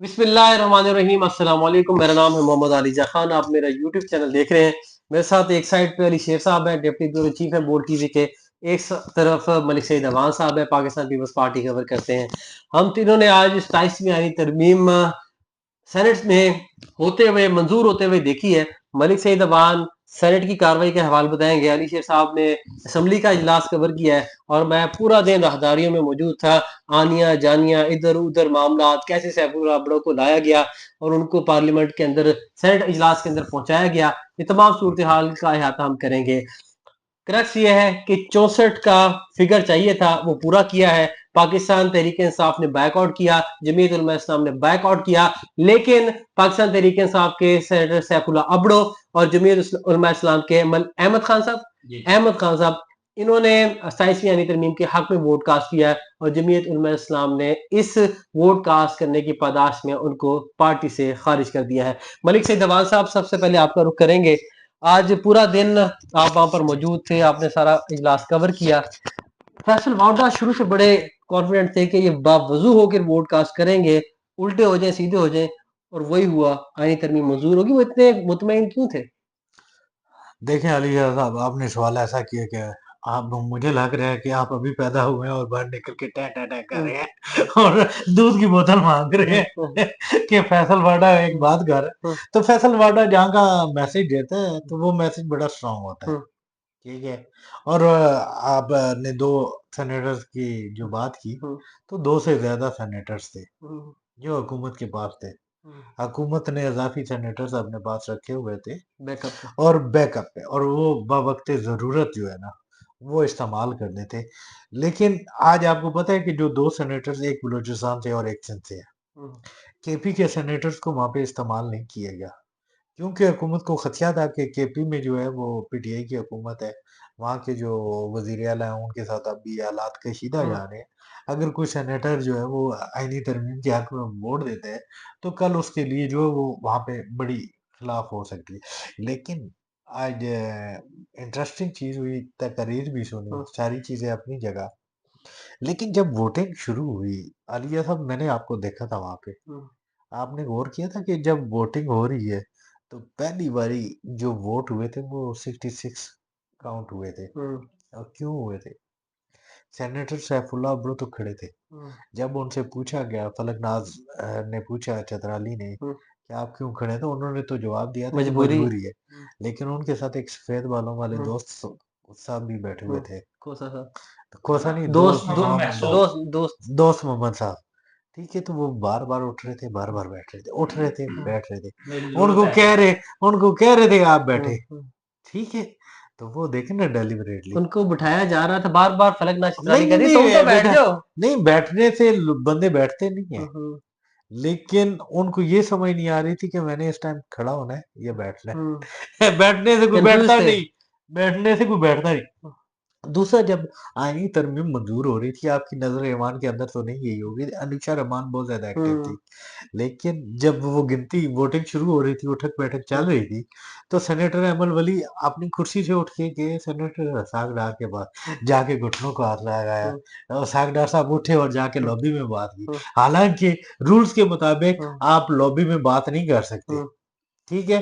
बिस्मिल्लाहिर्रहमानिर्रहीम अस्सलाम वालेकुम। मेरा नाम है मोहम्मद अलीजा खान। आप मेरा यूट्यूब चैनल देख रहे हैं। मेरे साथ एक साइड पे अली शेर साहब हैं, डिप्टी ब्यूरो चीफ है बोर्ड टीवी के। एक तरफ मलिक सईद अवान साहब है, पाकिस्तान पीपल्स पार्टी कवर करते हैं। हम तीनों ने आज 27वीं आईनी तरमीम सेनेट में होते हुए मंजूर होते हुए देखी है। मलिक सईद अवान सेनेट की कार्रवाई के हवाले बताएंगे, अली शेर साहब ने असम्बली का इजलास कवर किया है और मैं पूरा दिन राहदारियों में मौजूद था। आनिया जानिया इधर उधर मामला कैसे सैफुल आबड़ो को लाया गया और उनको पार्लियामेंट के अंदर सेनेट इजलास के अंदर पहुंचाया गया, ये तमाम सूरत हाल का अहाता हम करेंगे। क्रक्स ये है कि 64 का फिगर चाहिए था, वो पूरा किया है। पाकिस्तान तहरीक इंसाफ ने बैकआउट किया, जमीयत उलमा इस्लाम ने बैकआउट किया, लेकिन पाकिस्तान तहरीक इंसाफ के सेनेटर सैफुल्ला अबड़ो और जमीयत उलमा इस्लाम के अहमद खान साहब इन्होंने 27वीं यानी तरमीम के हक में वोट कास्ट किया है और जमीयत उलमा इस्लाम ने इस वोट कास्ट करने की पादाश में उनको पार्टी से खारिज कर दिया है। मलिक सईद अवान साहब, सबसे पहले आपका रुख करेंगे। आज पूरा दिन आप वहां पर मौजूद थे, आपने सारा इजलास कवर किया। फैसल वाउडा शुरू से बड़े कॉन्फिडेंट थे कि ये बावजू होकर वोट कास्ट करेंगे, उल्टे हो जाए सीधे हो जाए, और वही हुआ, आईनी तरमीम मंजूर होगी। वो इतने मुतमईन क्यों थे? देखें अली साहब, आपने सवाल ऐसा किया कि आप मुझे लग रहा है कि आप अभी पैदा हुए हैं और बाहर निकल के टै टै टै कर हम्म, रहे हैं और दूध की बोतल मांग रहे हम्म, हैं कि फैसल वाडा एक हम्म, बात कर। हम्म, तो फैसल वाडा जहाँ का मैसेज देता है तो वो मैसेज बड़ा स्ट्रांग होता है। हम्म, ठीक है। और आपने दो सेनेटर्स की जो बात की, हम्म, तो दो से ज्यादा सेनेटर्स थे हम्म, जो हुकूमत के पास थे। हम्म, हुकूमत ने इजाफी सेनेटर्स अपने पास रखे हुए थे बैकअप पे। और बैकअप पे, और वो बवक्त ज़रूरत जो है ना, वो इस्तेमाल करने थे। लेकिन आज आपको पता है कि जो 2 सेनेटर्स, एक बलूचिस्तान से और एक सिंध से है, हम्म, केपी के सेनेटर्स को वहाँ पे इस्तेमाल नहीं किया गया। क्योंकि हुकूमत को खदशा था कि केपी में जो है वो पीटीआई की हुकूमत है। वहाँ के जो वज़ीर आला हैं उनके साथ अभी हालात कशीदा हम्म, जा रहे हैं। अगर कोई सेनेटर जो है वो आईनी तरमीम के हक में वोट देते हैं, तो कल उसके लिए जो है वो वहाँ पे बड़ी खिलाफ हो सकती है। लेकिन आज इंटरेस्टिंग चीज़ हुई, तकरीर भी सुनी, हम्म, सारी चीज़ें अपनी जगह। लेकिन जब वोटिंग शुरू हुई, अलिया साहब, मैंने आपको देखा था वहाँ पे। हम्म, आपने गौर किया था कि जब वोटिंग हो रही है, तो पहली बारी जो वोट हुए थे वो 66 काउंट हुए थे। हम्म, और क्यों हुए थे? सेनेटर सैफुल्लाह अब्रो तो खड़े थे। हम्म, जब उनसे पूछा गया, फलकनाज ने पूछा चतराली ने हम्म, कि आप क्यों खड़े हैं, तो उन्होंने तो जवाब दिया था कि मजबूरी। मजबूरी है। लेकिन उनके साथ एक सफेद बालों वाले हम्म, दोस्त साहब भी बैठे हुए हम्म, थे। कौन सा था? तो कोसा नहीं, दोस्त दोस्त दो, मोहम्मद साहब। दोस्त दोस्त। दोस्त मोहम्मद साहब। ठीक है, तो वो बार बार उठ रहे थे, बार बार बैठ रहे थे, उठ रहे थे, हम्म, बैठ रहे थे। उनको कह रहे थे आप बैठे। हम्म। ठीक है। तो वो देखे ना डेलिबरेटली। उनको बिठाया जा रहा था, बार बार फलक ना नहीं चित्राली नहीं कह रही तुम तो नहीं बैठ बेटा, जाओ। नहीं, बैठने से बंदे बैठते नहीं है। हम्म, लेकिन उनको ये समझ नहीं आ रही थी कि मैंने इस टाइम खड़ा होना है या बैठना हम्म, है। बैठने से कोई कंफ्यूज बैठता थे। नहीं। बैठने से कोई बैठता नहीं। दूसरा, जब आईनी तरमीम मंजूर हो रही थी, आपकी नजर ईमान के अंदर तो नहीं गई होगी, अनिशा रहमान बहुत ज्यादा एक्टिव हम्म, थी। लेकिन जब वो गिनती वोटिंग शुरू हो रही थी, उठक बैठक चल रही थी, तो सेनेटर अमल वली अपनी कुर्सी से उठ के गए सेनेटर सागडार के पास, जाके घुटनों को हाथ लगाया। हम्म, और सागडार साहब उठे और जाके हम्म, लॉबी में बात की। हम्म, हालांकि रूल्स के मुताबिक हम्म, आप लॉबी में बात नहीं कर सकते। हम्म। ठीक है।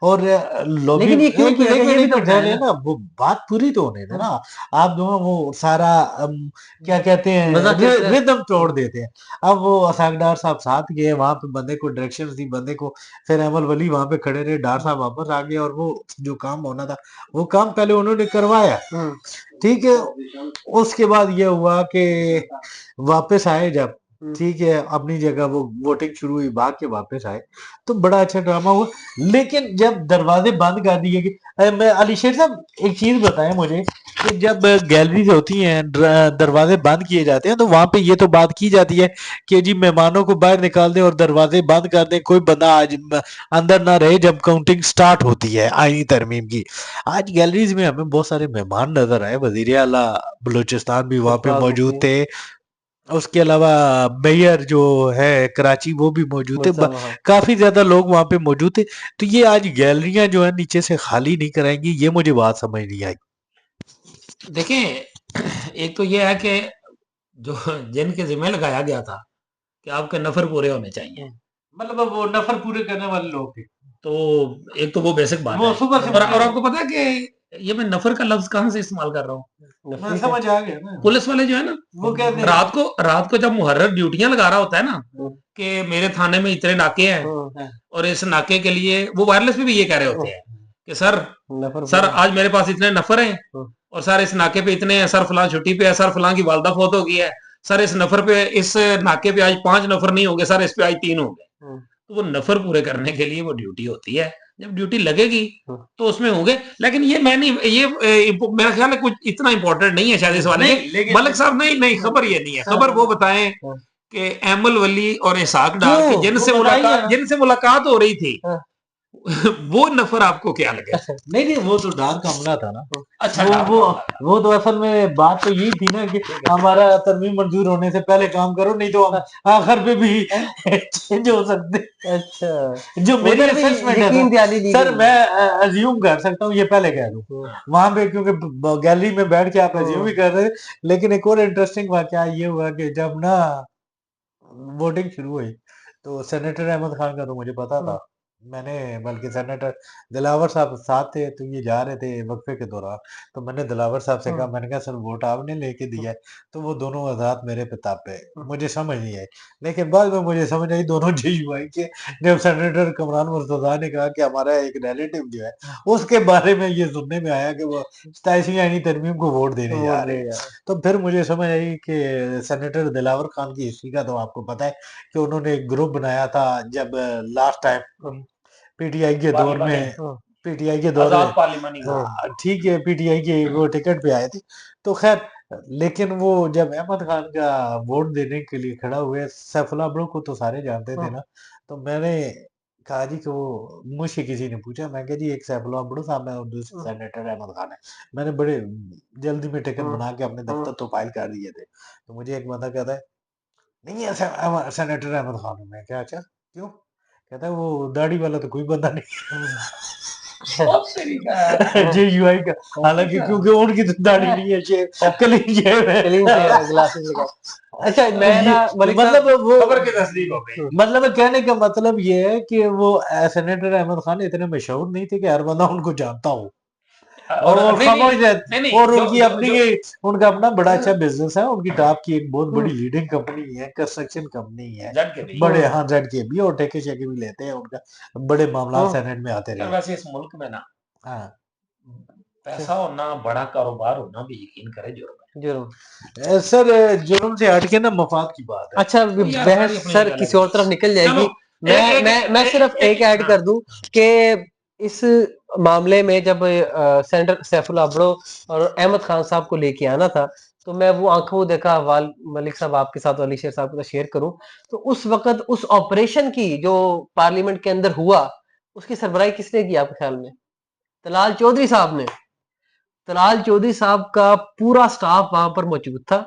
और लॉबी, लेकिन ये क्यों किया गया, ये भी एक तो मिनट बताया ठहरिए ना। ना, वो बात पूरी तो होने दे ना। हम्म, आप जो है वो सारा क्या कहते हैं, मजाक इस तरह। रिदम तोड़ देते हैं। अब वो असाकडार साहब साथ गए, वहां पे बंदे को डायरेक्शंस दी, बंदे को। फिर अहमद वली वहां पे खड़े रहे, डार साहब वापस आ गए, और वो जो काम होना था, वो काम पहले उन्होंने करवाया। हम्म, ठीक है। उसके बाद ये हुआ कि वापस आए जब, हम्म, ठीक है, अपनी जगह वो वोटिंग शुरू हुई, भाग के वापस आए, तो बड़ा अच्छा ड्रामा हुआ। लेकिन जब दरवाजे बंद कर दिए गए, मैं अलीशेर साहब, एक चीज बताएं मुझे, कि जब गैलरीज होती हैं, दरवाजे बंद किए जाते हैं, तो वहां पे ये तो बात की जाती है कि जी मेहमानों को बाहर निकाल दें और दरवाजे बंद कर दें, कोई बंदा आज अंदर ना रहे जब काउंटिंग स्टार्ट होती है आईनी तरमीम की। आज गैलरीज में हमें बहुत सारे मेहमान नजर आए, वजीर आला बलूचिस्तान भी वहां पे सरफराज मौजूद मुफ्ती, थे। उसके अलावा मेयर जो है कराची, वो भी मौजूद थे। मुर्तजा वहाब। काफी ज्यादा लोग वहां पे मौजूद थे। तो ये आज गैलरियां जो है नीचे से खाली नहीं कराएंगी, ये मुझे बात समझ नहीं आई। देखें, एक तो ये है कि जो जिनके जिम्मे लगाया गया था कि आपके नफर पूरे होने चाहिए, हम्म, मतलब वो नफर पूरे करने वाले लोग थे। तो एक तो वो बेसिक बात वो है। सुबह से और आपको पता है कि ये मैं नफर का लफ्ज कहाँ से इस्तेमाल कर रहा हूँ? मैं नफरी से समझ आ गया ना, पुलिस वाले जो है ना, वो कहते हैं रात को जब मुहर्रर ड्यूटियां लगा रहा होता है ना हम्म, कि मेरे थाने में इतने नाके हैं हम्म, और इस नाके के लिए वो वायरलेस में भी ये कह रहे होते हैं कि सर नफर सर पूरे आज मेरे पास इतने नफर हैं हम्म, और सर इस नाके पे इतने हैं, सर फलां छुट्टी पे है, सर फलां की वालदा फौत हो गई है, सर इस नफर पे इस नाके पे आज 5 नफर नहीं होंगे, सर इस पे आज 3 होंगे। हम्म, तो वो नफर पूरे करने के लिए वो ड्यूटी होती है। जब ड्यूटी लगेगी हम्म। तो उसमें होंगे। लेकिन ये मैं नहीं, ये मेरा ख्याल है कुछ इतना इंपॉर्टेंट नहीं है शायद इस वाले नहीं, के। लेकिन मलिक साहब नहीं खबर ये नहीं है। खबर वो बताएं हाँ। कि एमल वली और इसाक डार की क्यों? वो बताइए ना। जिनसे मुलाकात हो रही थी हाँ। वो नफर आपको क्या लगे? नहीं, वो तो डार का हमला था ना। अच्छा, वो डार वो का हमला था। वो तो असल में बात तो यही थी ना कि हमारा तरमीम मंजूर होने से पहले काम करो, नहीं तो हम आखिर पे भी चेंज हो सकते। अच्छा, जो मेरी उधर भी असेसमेंट है यकीन दिलानी दी सर, गई। मैं अज्यूम कर सकता हूँ, ये पहले कह दूं वहां पे, क्योंकि गैलरी में बैठ के आप अज्यूम ही कर रहे थे। लेकिन एक और इंटरेस्टिंग वाकया ये हुआ कि जब ना वोटिंग शुरू हुई तो सेनेटर अहमद खान का तो मुझे पता था। मैंने, बल्कि सेनेटर दिलावर साहब साथ थे, तो ये जा रहे थे वक्फे के दौरान, तो मैंने दिलावर साहब से कहा, मैंने कहा सर वोट आपने लेके दिया है। तो वो दोनों हज़रात मेरे पे तापे, मुझे समझ नहीं आई। लेकिन बाद में मुझे समझ आई दोनों JUI के, जब सेनेटर कमरान मुर्तजा ने कहा कि हमारा एक रिलेटिव जो है उसके बारे में ये सुनने में आया कि वो 87वीं आईनी तरमीम को वोट देने जा रहे हैं। तो फिर मुझे समझ आई कि सेनेटर दिलावर खान की हिस्ट्री का तो आपको पता है कि उन्होंने एक ग्रुप बनाया था जब लास्ट टाइम पीटीआई के दौर में, पीटीआई के दौर में, पार्लिमानी ठीक है, पीटीआई के वो टिकट पे आए थे। तो खैर, लेकिन वो जब अहमद खान का वोट देने के लिए खड़ा हुए, सैफुल्लाह अब्दुल को तो सारे जानते थे ना, तो मैंने कहा जी कि वो मुझसे किसी ने पूछा, मैं कहा जी एक सैफुल्लाह अब्दुल साहब है और दूसरे सेनेटर अहमद खान है। मैंने बड़े जल्दी में टिकट बना के अपने दफ्तर तो फाइल कर दिए थे। तो मुझे एक बंदा कहता है, नहीं है सेनेटर अहमद खान हूं मैं। क्या? अच्छा, क्यों? कहता है वो दाढ़ी वाला तो कोई बंदा नहीं JUI का, हालांकि क्योंकि उनकी तो दाढ़ी नहीं है, शेव क्लीन शेव है। क्लीन से ग्लासेस लगा। अच्छा, मैं ना मलिक मतलब साहब वो खबर की तस्दीक हो गई। मतलब कहने का मतलब ये है कि वो सेनेटर अहमद खान इतने मशहूर नहीं थे कि हर बंदा उनको जानता हो और समझ जाते। और उनकी अपनी उनका अपना बड़ा अच्छा बिजनेस है। उनकी टॉप की एक बहुत बड़ी लीडिंग कंपनी है, कंस्ट्रक्शन कंपनी है, बड़े, हाँ, जेड के भी, और ठेके शेके भी लेते हैं। उनका बड़े मामला सेनेट में आते रहे। वैसे इस मुल्क में ना हाँ, पैसा होना, बड़ा कारोबार होना भी यकीन करे जुर्म जुर्म। सर जुर्म से हटके ना मफाद की बात है। अच्छा, बहस सर किसी और तरफ निकल जाएगी। मैं सिर्फ एक ऐड कर दूं कि इस मामले में जब सेनेटर सैफुल्लाह अब्दो और अहमद खान साहब को लेके आना था, तो मैं वो आंखों देखा अहवाल मलिक साहब आपके साथ, अली शेर साहब के साथ शेयर करूं। तो उस वक्त उस ऑपरेशन की जो पार्लियामेंट के अंदर हुआ, उसकी सरबराही किसने की आपके ख्याल में? तलाल चौधरी साहब ने। तलाल चौधरी साहब का पूरा स्टाफ वहां पर मौजूद था।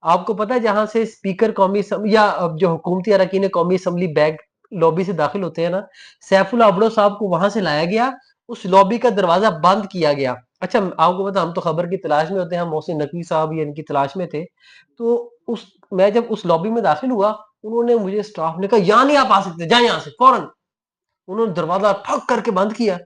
आपको पता है जहां से स्पीकर कौमी या जो हुकूमती अरकान कौमी असम्बली बैग लॉबी से दाखिल होते हैं ना, सैफुल्लाह अब्दो साहब को वहां से लाया गया, उस लॉबी का दरवाजा बंद किया गया। अच्छा, आपको पता, हम तो खबर की तलाश में होते हैं, हम मोहसिन नकवी साहब ये इनकी तलाश में थे। तो उस मैं जब उस लॉबी में दाखिल हुआ, उन्होंने मुझे, स्टाफ ने कहा यहाँ नहीं आप आ सकते, जाए यहाँ से फौरन। उन्होंने दरवाजा ठक करके बंद किया।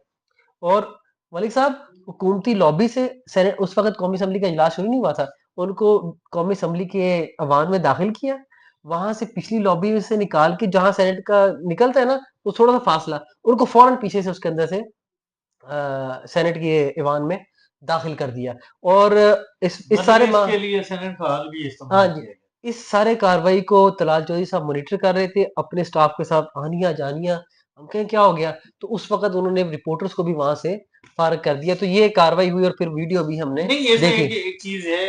और मलिक साहब, हुकूमती लॉबी से सेनेट, उस वक्त कौमी असम्बली का इजलास शुरू नहीं हुआ था, उनको कौमी असम्बली के अवान में दाखिल किया। वहां से पिछली लॉबी से निकाल के, जहां सेनेट का निकलता है ना, वो थोड़ा सा फासला, उनको फौरन पीछे से उसके अंदर से सेनेट के ईवान में दाखिल कर दिया। और इस सारे इसके लिए सेनेट का हाल भी इस्तेमाल हाँ जी, इस सारे कार्रवाई को तलाल चौधरी साहब मॉनिटर कर रहे थे अपने स्टाफ के साथ, आनिया जानिया। हम कहें क्या हो गया, तो उस वक्त उन्होंने रिपोर्टर्स को भी वहां से फारग कर दिया। तो ये कार्रवाई हुई और फिर वीडियो भी हमने देखी। एक चीज है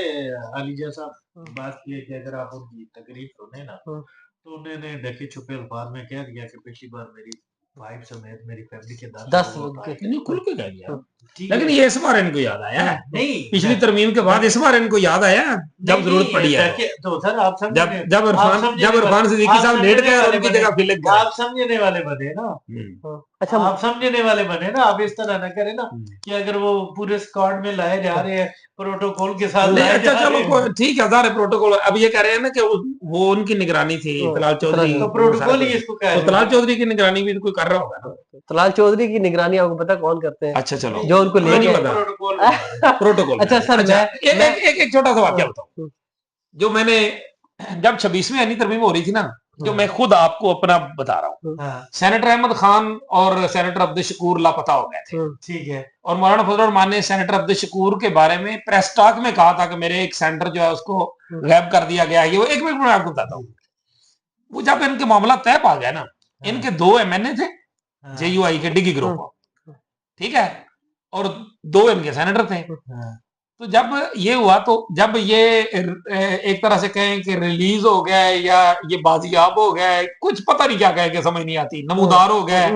अलीजा साहब, बात की है कि अगर आप उनकी तकरीर सुने ना, तो उन्होंने ढके छुपे अल्फाज में कह दिया कि पिछली बार मेरी वाइफ समेत मेरी फैमिली के 10 लोग आए। नहीं, खुल के कह दिया। ठीक लेकिन है, ये इस बार इनको याद आया है। नहीं, पिछली तरमीम के बाद इस बार इनको याद आया जब जरूरत पड़ी है। तो सर आप समझ जब इरफान सिद्दीकी साहब लेट गए और उनकी जगह फिर लग गए। आप समझने वाले बने ना। अच्छा आप समझने वाले बने ना, आप इस तरह ना करें ना कि अगर वो पूरे स्क्वाड में लाए जा रहे हैं प्रोटोकॉल के साथ नहीं लाए अच्छा जा चलो रहे हैं, ठीक है सारे प्रोटोकॉल अब ये कह रहे हैं ना कि वो उनकी निगरानी थी तलाल चौधरी तो वो सारा प्रोटोकॉल ही कुछ इसको कहा तो तलाल जाता है। चौधरी की निगरानी भी तो कोई कर रहा होगा ना तलाल चौधरी की निगरानी आपको पता कौन करते हैं? अच्छा चलो जो उनको ये नहीं लेके पता प्रोटोकॉल बना रहे हैं। प्रोटोकॉल अच्छा सर अच्छा मैं एक छोटा सा वाक्य बताऊं जो मैंने जब 26वीं आनी तरमीम हो रही थी ना जो मैं खुद आपको अपना बता रहा हूँ हाँ सेनेटर अहमद खान और सेनेटर अब्दुल शकूर लापता हो गए थे ठीक है। और मौलाना फजल रहमान ने सेनेटर अब्दुल शकूर के बारे में प्रेस टॉक में कहा था कि मेरे एक सेनेटर जो है उसको गैब कर दिया गया है वो एक मिनट में आपको बताता हूँ वो जब इनके मामला तय पा गया ना इनके 2 एमएनए थे जेयूआई के डिगी ग्रुप ठीक है और 2 इनके सेनेटर थे तो जब ये हुआ तो जब ये एक तरह से कहें कि रिलीज हो गया है या ये बाजियाब हो गया है कुछ पता नहीं क्या कहे कि समझ नहीं आती नमूदार हो गया है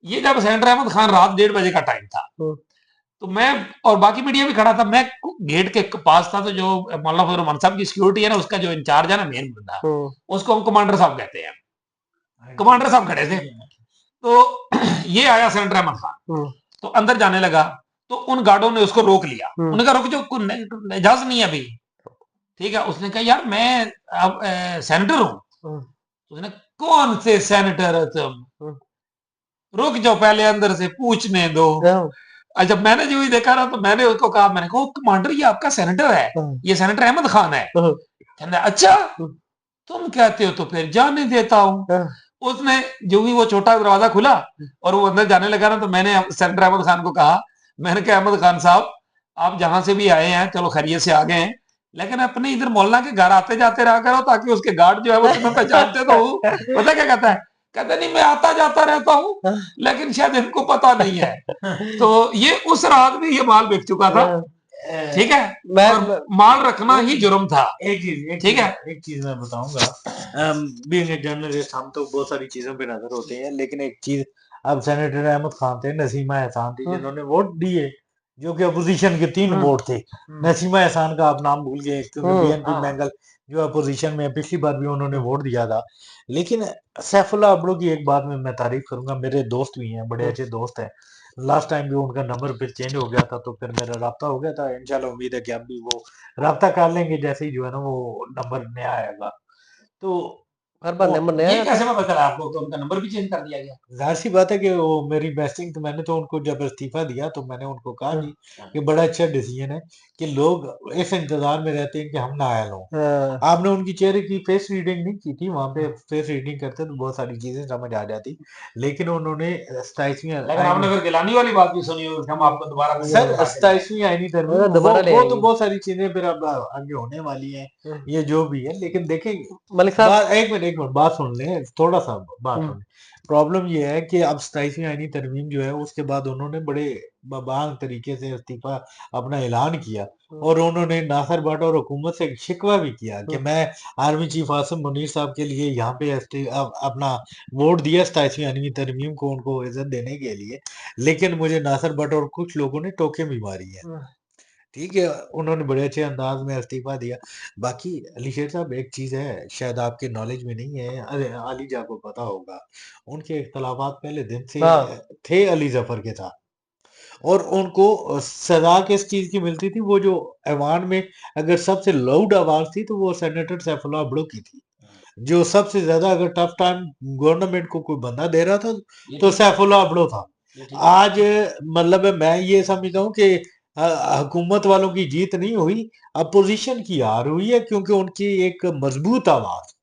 ये जब सेनेटर अहमद खान रात 1:30 बजे का टाइम था तो मैं और बाकी मीडिया भी खड़ा था मैं गेट के पास था तो जो मौलाना फजल रहमान साहब की सिक्योरिटी है ना उसका जो इंचार्ज है ना मेन बंदा उसको हम कमांडर साहब कहते हैं कमांडर साहब खड़े थे तो ये आया सेनेटर अहमद खान तो अंदर जाने लगा तो उन गार्डों ने उसको रोक लिया उन्होंने कहा रुक जो इजाजत नहीं है अभी ठीक है उसने कहा यार मैं अब सेनेटर हूं उसने कौन से सेनेटर है तुम रुक जाओ पहले अंदर से पूछने दो अच्छा मैंने जो ही देखा ना तो मैंने उसको कहा मैंने कहा कमांडर ये आपका सेनेटर है ये सेनेटर अहमद खान है कहने अच्छा तुम कहते हो तो फिर जाने देता हूँ उसने जो ही वो छोटा दरवाजा खुला और वो अंदर जाने लगा ना तो मैंने सेनेटर अहमद खान को कहा मैंने कहा अहमद खान साहब आप जहां से भी आए हैं चलो खैरियत से आ गए हैं लेकिन अपने इधर मोहल्ला के घर आते जाते रहा करो ताकि उसके गार्ड जो है वो तुम्हें पहचानते तो हो पता क्या कहता है कहते नहीं मैं आता जाता रहता हूँ लेकिन शायद इनको पता नहीं है तो ये उस रात में ये माल बिक चुका था ठीक है और माल रखना ही जुर्म था एक चीज मैं बताऊंगा बीइंग ए जर्नलिस्ट हम तो बहुत सारी चीजों पे नजर होते हैं लेकिन एक चीज अब सेनेटर अहमद खान थे नसीमा एहसान थी जिन्होंने वोट दिए जो कि अपोजिशन के 3 वोट थे नसीमा एहसान का आप नाम भूल गए क्योंकि बीएनपी मैंगल जो अपोजिशन में पिछली बार भी उन्होंने वोट दिया था लेकिन सैफुल्लाह अब्दो की एक बात में मैं तारीफ करूंगा मेरे दोस्त भी हैं बड़े अच्छे दोस्त हैं लास्ट टाइम भी उनका नंबर फिर चेंज हो गया था तो फिर मेरा राब्ता हो गया था इंशाल्लाह उम्मीद है कि अब भी वो राब्ता कर लेंगे जैसे ही जो है ना वो नंबर नया आएगा तो हर बार नंबर नया ये कैसे पता चला आपको कि उनका नंबर भी चेंज कर दिया गया जाहिर सी बात है कि वो मेरी बेस्टिंग तो मैंने तो उनको जब इस्तीफा दिया तो मैंने उनको कहा जी कि बड़ा अच्छा डिसीजन है कि लोग इस इंतजार में रहते हैं कि हम नाअहल हों आपने उनकी चेहरे की फेस रीडिंग नहीं की थी वहां पे फेस रीडिंग करते तो बहुत सारी चीजें समझ आ जाती लेकिन उन्होंने 27वीं लेकिन आपने फिर गिलानी वाली बात भी सुनी होगी हम आपको दोबारा सर 27वीं आईनी तरमीम दोबारा ले वो तो आएंगे। बहुत सारी चीजें फिर अब आगे होने वाली हैं ये जो भी है लेकिन देखेंगे मलिक साहब एक मिनट बात सुन लें थोड़ा सा बात सुन प्रॉब्लम ये है कि अब 27वीं आईनी तरमीम जो है उसके बाद उन्होंने बड़े बबांग तरीके से इस्तीफा अपना ऐलान किया और उन्होंने नासिर भट्ट और हुकूमत से शिकवा भी किया कि मैं आर्मी चीफ आसिम मुनीर साहब के लिए यहाँ पे अपना वोट दिया 27वीं आईनी तरमीम को उनको इज्जत देने के लिए लेकिन मुझे नासिर भट्ट और कुछ लोगों ने टोके भी मारी है ठीक है उन्होंने बड़े अच्छे अंदाज में इस्तीफा दिया बाकी अली शेर साहब एक चीज है शायद आपके नॉलेज में नहीं है अरे अली जा को पता होगा उनके इख्तलाफात पहले दिन से थे अली जफर के साथ और उनको सजा किस चीज की मिलती थी वो जो ऐवान में अगर सबसे लाउड आवाज थी तो वो सेनेटर सैफुल्लाह अब्दो की थी जो सबसे ज्यादा अगर टफ टाइम गवर्नमेंट को कोई बंदा दे रहा था तो सैफुल्लाह अब्दो था आज मतलब मैं ये समझता हूँ कि हुकूमत वालों की जीत नहीं हुई अपोजिशन की हार हुई है क्योंकि उनकी एक मजबूत आवाज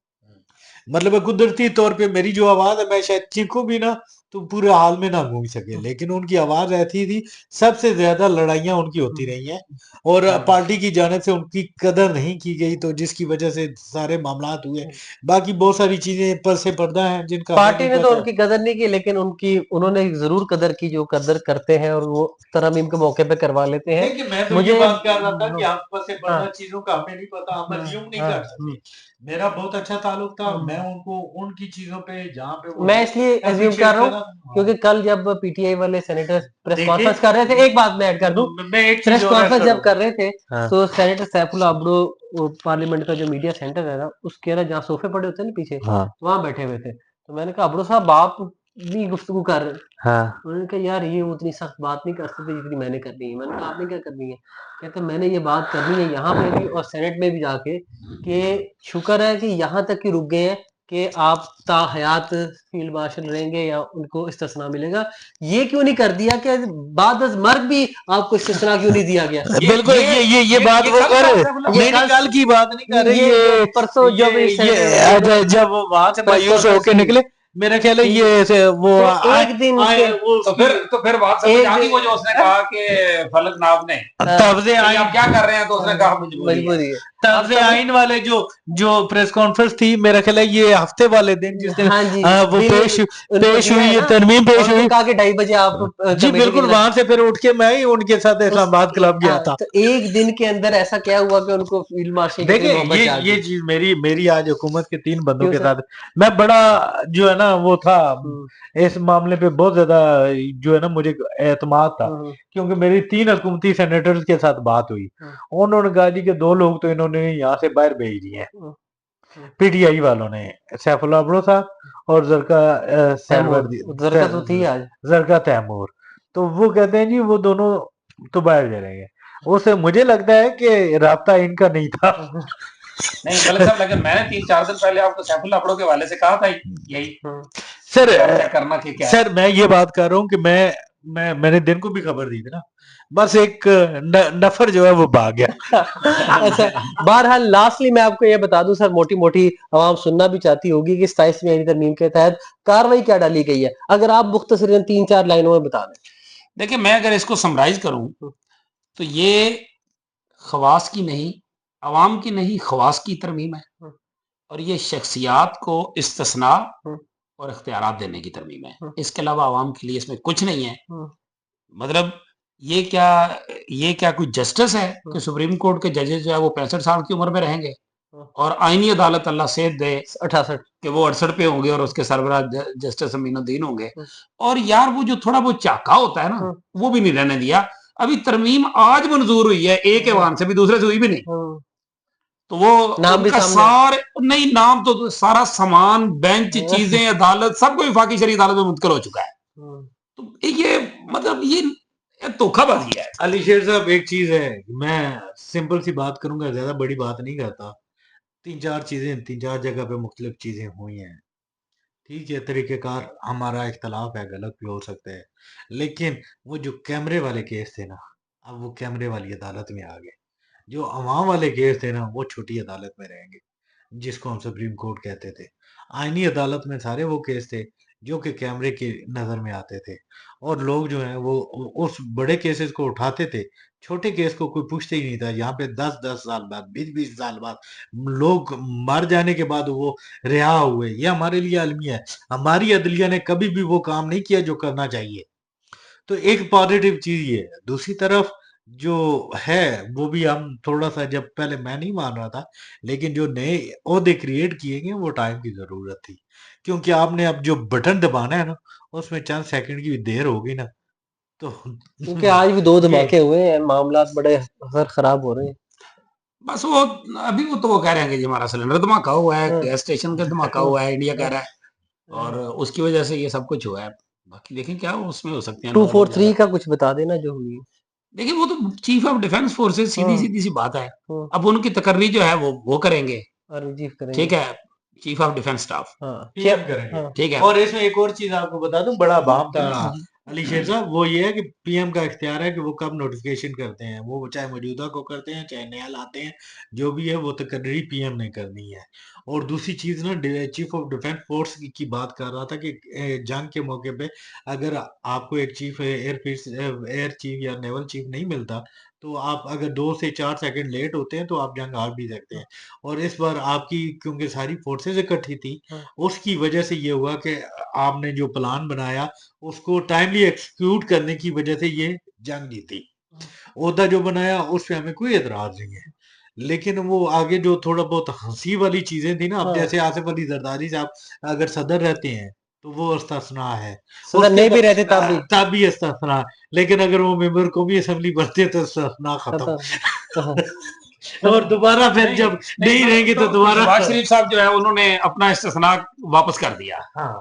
मतलब कुदरती तौर पे मेरी जो आवाज है मैं शायद चीखूं भी ना तो पूरे हाल में ना घूम सके लेकिन उनकी आवाज ऐसी थी सबसे ज्यादा लड़ाइयां उनकी होती रही हैं और पार्टी की जानिब से उनकी कदर नहीं की गई तो जिसकी वजह से सारे मामला हुए बाकी बहुत सारी चीजें पर से पर्दा हैं जिनका पार्टी ने तो उनकी कदर नहीं की लेकिन उन्होंने जरूर कदर की जो कदर करते हैं और वो तरमीम के मौके पे करवा लेते हैं मैं तो मुझे बात कर रहा था कि आप पर से पर्दा चीजों का हमें नहीं पता हम अज्यूम नहीं कर सकते मेरा बहुत अच्छा ताल्लुक था मैं उनको उनकी चीजों पे जहाँ पे मैं इसलिए एज्यूम कर रहा हूँ क्योंकि कल जब पीटीआई वाले सेनेटर प्रेस कॉन्फ्रेंस कर रहे थे एक बात मैं ऐड कर दूं प्रेस कॉन्फ्रेंस जब कर रहे थे तो सेनेटर सैफुल्लाह अब्दो पार्लियामेंट का जो मीडिया सेंटर है ना उसके ना जहाँ सोफे पड़े होते हैं ना पीछे वहां बैठे हुए थे तो मैंने कहा अब्दो साहब आप भी गुफ्तगू कर रहे हैं। हाँ उन्होंने कहा यार ये उतनी सख्त बात नहीं कर सकते जितनी मैंने करनी है। मैंने कहा आपने क्या करनी है? कहते मैंने ये बात करनी है यहाँ पे भी और सेनेट में भी जाके कि शुक्र है कि यहाँ तक कि रुक गए हैं कि आप ताहयात फील्ड मार्शल रहेंगे या उनको इस्तिस्ना मिलेगा। ये क्यों नहीं कर दिया कि बाद मर्ग भी आपको इस्तिस्ना क्यों नहीं दिया गया? बिल्कुल, ये बात वो कर कल रहे से मतलब ये नहीं, कल कल की बात नहीं कर रहे, ये परसों जब जब वो वहां से प्रेस मायूस कॉन्फ्रेंस होके हुई निकले, मेरा ख्याल है ठीक ये है, वो तो एक दिन आए के वो तो फिर बात समझ एक आ गई दिन वो जो उसने कहा कि फलकनाथ ने तब से कि आइन आप क्या कर रहे हैं, तो उसने कहा मजबूरी है। मजबूरी है। तब अब से आइन वाले जो प्रेस कॉन्फ्रेंस थी, मेरा ख्याल है ये हफ्ते वाले दिन जिस दिन हाँ जी, वो बिल पेश उनको दिया हुई है है, ना तरमीम और पेश उनको हुई। कहा कि 2:30 बजे आप जी कमेटी बिल्कुल, के वहां से फिर उठ के मैं ही उनके साथ इस्लामाबाद क्लब गया था। तो एक दिन के अंदर ऐसा क्या हुआ कि उनको फील्ड मार्शल की देखिए मोहब्बत जाग ये गई? चीज मेरी आज हुकूमत के 3 बंदों क्यों के सर? साथ मैं बड़ा जो है ना वो था, हुँ, इस मामले पे बहुत ज्यादा जो है ना मुझे एतमाद था, हुँ, हुँ, क्योंकि मेरी 3 हुकूमती सेनेटर्स के साथ बात हुई। हुँ, उन्होंने कहा जी कि 2 लोग तो इन्होंने यहाँ से बाहर भेज दिए हैं, हुँ, हुँ। पीटीआई वालों ने, सैफुल्लाह अब्रो साहब और तैमूर, सरवर उधर का तो थी आज। जरका तैमूर। तो वो कहते हैं जी वो दोनों तो बाहर चलेंगे। उससे मुझे लगता है कि राब्ता इनका नहीं था। नहीं मलिक साहब, लेकिन मैंने 3-4 दिन पहले आपको सैफुल्लाह अब्रो के हवाले से कहा था यही हुँ, सर कि आप क्या करना कि क्या है। सर मैं ये बात कर रहा हूँ कि मैंने दिन को भी खबर दी थी ना, बस एक नफर जो है वो भाग गया। अच्छा, बहरहाल लास्टली मैं आपको ये बता दूं सर, मोटी-मोटी आवाम सुनना भी चाहती होगी कि 27वीं आईनी तरमीम के तहत कार्रवाई क्या डाली गई है? अगर आप मुख्तसरन 3-4 लाइनों में बता दें। देखिए, मैं अगर इसको समराइज करूं तो ये खवास की नहीं, अवाम की नहीं, खवास की तरमीम है हुँ, और ये शख्सियात को इस्तिस्ना हुँ, और इख्तियारात देने की तरमीम है। हुँ, इसके अलावा अवाम के लिए इसमें कुछ नहीं है। हुँ, मतलब ये क्या ये क्या कोई जस्टिस है हुँ, कि सुप्रीम कोर्ट के जजेस जो है वो 65 साल की उम्र में रहेंगे हुँ, और आईनी अदालत अल्लाह सेध दे 68 कि वो 68 पे होंगे और उसके सरबराह जस्टिस अमीनुद्दीन होंगे। हुँ, और यार वो जो थोड़ा बहुत चाका होता है ना, हुँ, वो भी नहीं रहने दिया। अभी तरमीम आज मंजूर हुई है, एक हुँ, ऐवान से भी, दूसरे से हुई भी नहीं। हुँ, तो वो नाम भी उनका सामने सारे नहीं, नाम तो सारा सामान, बेंच, है। चीजें, अदालत सब कोई वफाकी शरीय अदालत में मुंतकिल हो चुका है। हुँ, तो ये मतलब ये धोखाबाजी है। अली शेर साहब, एक चीज है, मैं सिंपल सी बात करूंगा, ज्यादा बड़ी बात नहीं करता। 3-4 जगह पे मुख्तलिफ चीजें हुई हैं। ठीक है, तरीक़ेकार हमारा इख्तलाफ है, गलत भी हो सकता है। लेकिन वो जो कैमरे वाले केस थे ना, अब वो कैमरे वाली अदालत में आ गए। जो अवाम वाले केस थे ना, वो छोटी अदालत में रहेंगे, जिसको हम सुप्रीम कोर्ट कहते थे। आईनी अदालत में सारे वो केस थे जो कि कैमरे की नज़र में आते थे, और लोग जो हैं वो उस बड़े केसेस को उठाते थे, छोटे केस को कोई पूछते ही नहीं था। यहाँ पे 10-10 साल बाद, 20-20 साल बाद लोग मर जाने के बाद वो रिहा हुए। ये हमारे लिए अलमिया है। हमारी अदलिया ने कभी भी वो काम नहीं किया जो करना चाहिए। तो एक पॉजिटिव चीज़ ये है। दूसरी तरफ जो है, वो भी हम थोड़ा-सा, जब पहले मैं नहीं मान रहा था, लेकिन जो नए ओहदे क्रिएट किए गए, वो टाइम की ज़रूरत थी। क्योंकि आपने अब जो बटन दबाना है ना, उसमें चंद सेकंड की देर होगी ना, तो क्योंकि आज भी 2 ये धमाके हुए हैं, मामलात बड़े अगर खराब हो रहे हैं। बस वो अभी वो तो वो कह रहे हैं कि जी हमारा सिलेंडर धमाका हुआ है, हाँ, गैस स्टेशन का धमाका हाँ, हुआ है, इंडिया कह हाँ, रहा है, और उसकी वजह से ये सब कुछ हुआ है। बाकी देखें क्या उसमें हो सकते हैं नॉर्मल 243 ज़्यादा। का कुछ बता देना जो हुई। देखिए वो तो चीफ ऑफ डिफेंस फोर्सेस, हाँ, सीधी-सीधी सी बात है। हाँ, अब उनकी तकर्री जो है वो करेंगे, आर्मी चीफ करेंगे। ठीक है? चीफ ऑफ डिफेंस स्टाफ, हाँ, पीएम करेंगे। हाँ, ठीक है? और इसमें एक और चीज़ आपको बता दूँ, बड़ा बाम था जी, अली शेर साहब, वो ये है कि पीएम का इख्तियार है कि वो कब नोटिफिकेशन करते हैं। वो चाहे मौजूदा को करते हैं, चाहे नया लाते हैं, जो भी है वो तकर्री पीएम ने करनी है। और दूसरी चीज़ ना, चीफ ऑफ डिफेंस फोर्स की बात कर रहा था कि जंग के मौके पे अगर आपको एक चीफ एयर चीफ या नेवल चीफ नहीं मिलता, तो आप अगर 2 से 4 सेकंड लेट होते हैं, तो आप जंग हार भी सकते हैं। और इस बार आपकी, क्योंकि सारी फोर्सेस इकट्ठी थी, हाँ, उसकी वजह से ये हुआ कि आपने जो प्लान बनाया, उसको टाइमली एग्जीक्यूट करने की वजह से ये जंग जीती। ओहदा जो बनाया, उस पे हमें कोई एतराज़ नहीं है। लेकिन वो आगे जो थोड़ा बहुत हँसी वाली चीज़ें थी ना, अब हाँ। जैसे आसिफ अली ज़रदारी साहब अगर सदर रहते हैं, तो वो इस्तिस्ना है। सदर उसके नहीं भी बाद रहते तब भी तब भी इस्तिस्ना है। लेकिन अगर वो मेंबर कौमी असेंबली बनते हैं, तो इस्तिस्ना खत्म। खत्म। हाँ, और दोबारा फिर जब नहीं रहेंगे, तो दोबारा शहबाज शरीफ साहब जो है उन्होंने अपना इस्तिस्ना वापस कर दिया। हाँ।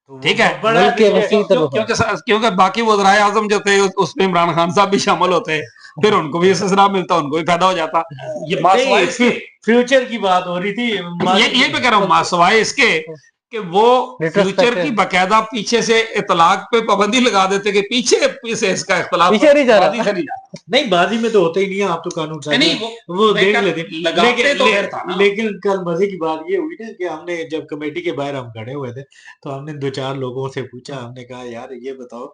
तो ठीक है, बड़ा मुल्क के देखिए, वसीत क्योंकि बाकी वज़राए आज़म जो थे उसमें इमरान खान साहब भी शामिल होते, फिर उनको भी ससरा मिलता, उनको भी फायदा हो जाता। ये मासवाए नहीं इसके, फ्यूचर की बात हो रही थी ये मैं कह रहा हूँ मासवाए इसके कि वो फ्यूचर की बकायदा पीछे से इतलाक पे पाबंदी लगा देते कि पीछे से इसका इख्तलाफ पीछे नहीं जा रहा। बाजी से नहीं जाता। नहीं बाजी में तो होता ही नहीं है, आप तो कानून साहब नहीं, वो मैं देख कह- लेते। लगाते लेकिन तो फिर था ना। लेकिन कल मजे की बात ये हुई ना कि हमने जब कमेटी के बाहर हम खड़े हुए थे तो हमने 2-4 लोगों से पूछा, हमने कहा यार ये बताओ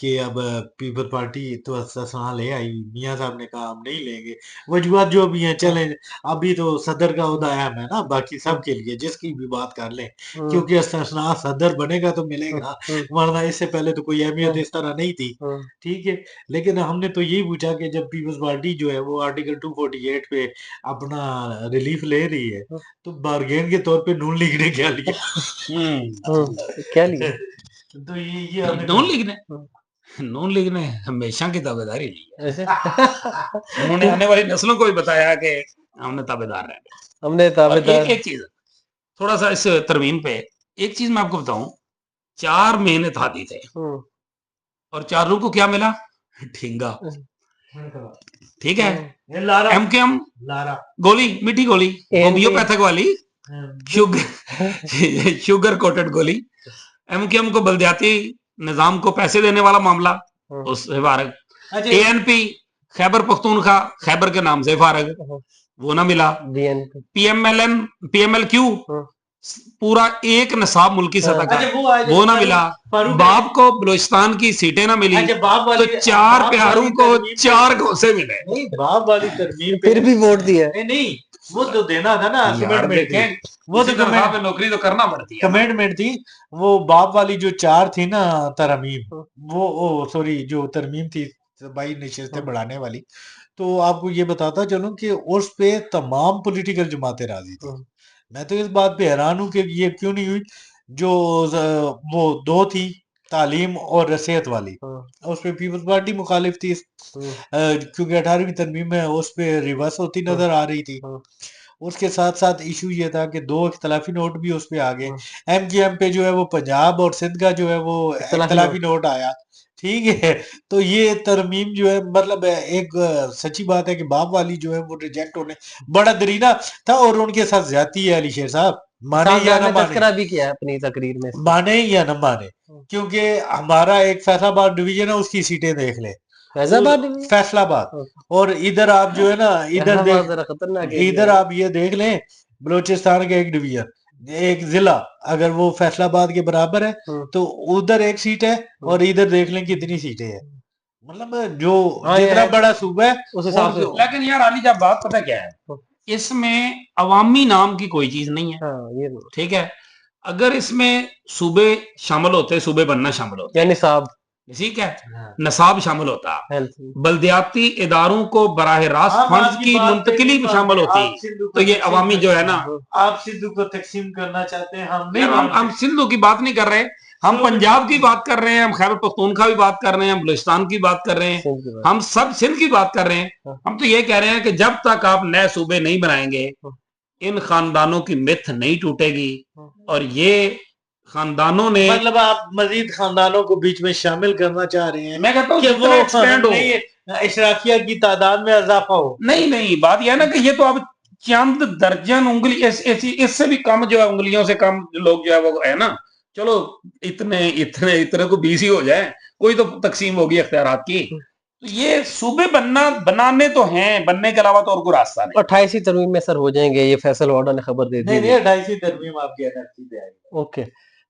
कि अब पीपल पार्टी तो ससना ले आई, मियाँ साहब ने कहा हम नहीं लेंगे, वजूहत जो भी हैं चले, अभी तो सदर का ओहदा अहम है ना, बाकी सबके लिए जिसकी भी बात कर लें, क्योंकि ससना सदर बनेगा तो मिलेगा, वरना इससे पहले तो कोई अहमियत इस तरह नहीं थी। ठीक है, लेकिन हमने तो यही पूछा कि जब पीपल्स पार्टी जो है वो आर्टिकल 248 पे अपना रिलीफ ले रही है तो बार्गेन के तौर पे नून लीग ने क्या लिया? क्या लिया? तो ये हमने नून लीग ने हमेशा की ताबेदारी ली है। ऐसे उन्होंने आने वाली नस्लों को भी बताया कि हमने ताबेदार रहना। हमने और ताबेदार एक चीज थोड़ा सा इस तरमीम पे, एक चीज मैं आपको बताऊं, 4 महीने थाती थे और चारों को क्या मिला? ठेंगा। ठीक है, ये लारा एमकेएम लारा गोली, मीठी गोली, होम्योपैथिक वाली, शुगर कोटेड गोली। एमकेएम को बलदियाती निजाम को पैसे देने वाला मामला, उससे फारग। एएनपी खैबर पख्तूनख्वा, खैबर के नाम से फारग, वो ना मिला। पीएमएलएन पीएमएलक्यू पूरा एक निसाब मुल्की सतह का, वो ना मिला। बाप को बलूचिस्तान की सीटें ना मिली, तो 4 प्यारों को 4 घोंसे मिले। नहीं बाप वाली तरमीम पे फिर भी वोट दिया। नहीं वो तो देना था ना, कमिटमेंट थी, वो तो नौकरी तो करना पड़ती है, कमिटमेंट थी। वो बाप वाली जो 4 थी ना तरमीम, वो सॉरी जो तरमीम थी भाई नशिस्तें बढ़ाने वाली, तो आपको ये बताता चलूं कि उस पे तमाम पॉलिटिकल जमातें राजी थी। मैं तो इस बात पे हैरान हूं कि ये क्यों नहीं हुई जो वो 2 थी तालीम और सेहत वाली, उस पे पीपल्स पार्टी मुखालिफ थी, क्योंकि 18वीं तरमीम में उस पे रिवर्स होती नजर आ रही थी। उसके साथ साथ इशू ये था कि 2 इख्तलाफी नोट भी उस पे आ गए। एमकेएम पे जो है वो पंजाब और सिंध का जो है वो इख्तलाफी नोट आया। ठीक है, तो ये तरमीम जो है मतलब एक सच्ची बात है कि बाप वाली जो है वो रिजेक्ट होने बड़ा दरीना था, और उनके साथ ज्यादती है अली शेर साहब, माने या ना माने, तस्करा भी किया है अपनी तकरीर में, माने या ना माने, क्योंकि हमारा एक फैसलाबाद डिवीजन है, उसकी सीटें देख ले, फैसलाबाद, और इधर आप जो है ना इधर आप ये देख लें बलूचिस्तान का एक डिवीजन, एक जिला अगर वो फैसलाबाद के बराबर है तो उधर एक सीट है, और इधर देख लें कितनी सीटें हैं, मतलब जो जितना बड़ा सूबा है उस हिसाब से। लेकिन यार अली जब बात पता क्या है, इसमें अवामी नाम की कोई चीज नहीं है। ठीक है, अगर इसमें सूबे शामिल होते, सूबे बनना शामिल होते, यानी साहब ठीक है, नसाब शामिल होता, बल्दियाती इदारों को बराह रास्त फंड्स की मुंतकिली में शामिल होती, तो ये अवामी जो है ना, आप सिंधु को तकसीम करना चाहते हैं, हम सिंधु की बात नहीं कर रहे, हम पंजाब की बात कर रहे हैं, हम खैबर पख्तूनख्वा की बात कर रहे हैं, हम बलूचिस्तान की बात कर रहे हैं, हम सब सिंध की बात कर रहे हैं। हम तो ये कह रहे हैं कि जब तक आप नए सूबे नहीं बनाएंगे, इन खानदानों की मिथ नहीं टूटेगी, और ये खानदानों ने, मतलब आप मजीद खानदानों को बीच में शामिल करना चाह रहे हैं, मैं कहता हूँ कि वो एक्सपेंड हो, इशराकिया की तादाद में इजाफा हो। नहीं बात यह ना कि ये तो अब चंद दर्जन उंगली, इससे भी कम जो है, उंगलियों से कम लोग जो है वो है ना, चलो इतने को 20 ही हो जाए, कोई तो तकसीम होगी अख्तियारात की। तो ये सूबे बनाने तो हैं, बनने के अलावा तो और कोई रास्ता नहीं। 28वीं तरमीम में सर हो जाएंगे, ये फैसल वार्डा ने खबर दे दी। नहीं 28वीं तरमीम आपकी एनआरसी पे आएगी। ओके,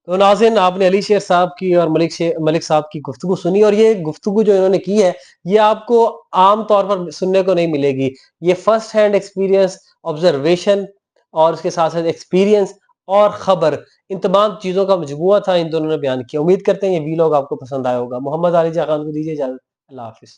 तो नाज़रीन आपने अली शेर साहब की और मलिक साहब की गुफ्तगू सुनी, और ये गुफ्तगू जो इन्होंने की है ये आपको आम तौर पर सुनने को नहीं मिलेगी। ये फर्स्ट हैंड एक्सपीरियंस, ऑब्जर्वेशन और उसके साथ साथ एक्सपीरियंस और खबर, इन तमाम चीज़ों का मजबूआ था, इन दोनों ने बयान किया। उम्मीद करते हैं ये वीलॉग आपको पसंद आया होगा। मोहम्मद आलिजा खान को दीजिए इजाज़त। अल्लाह हाफिज़।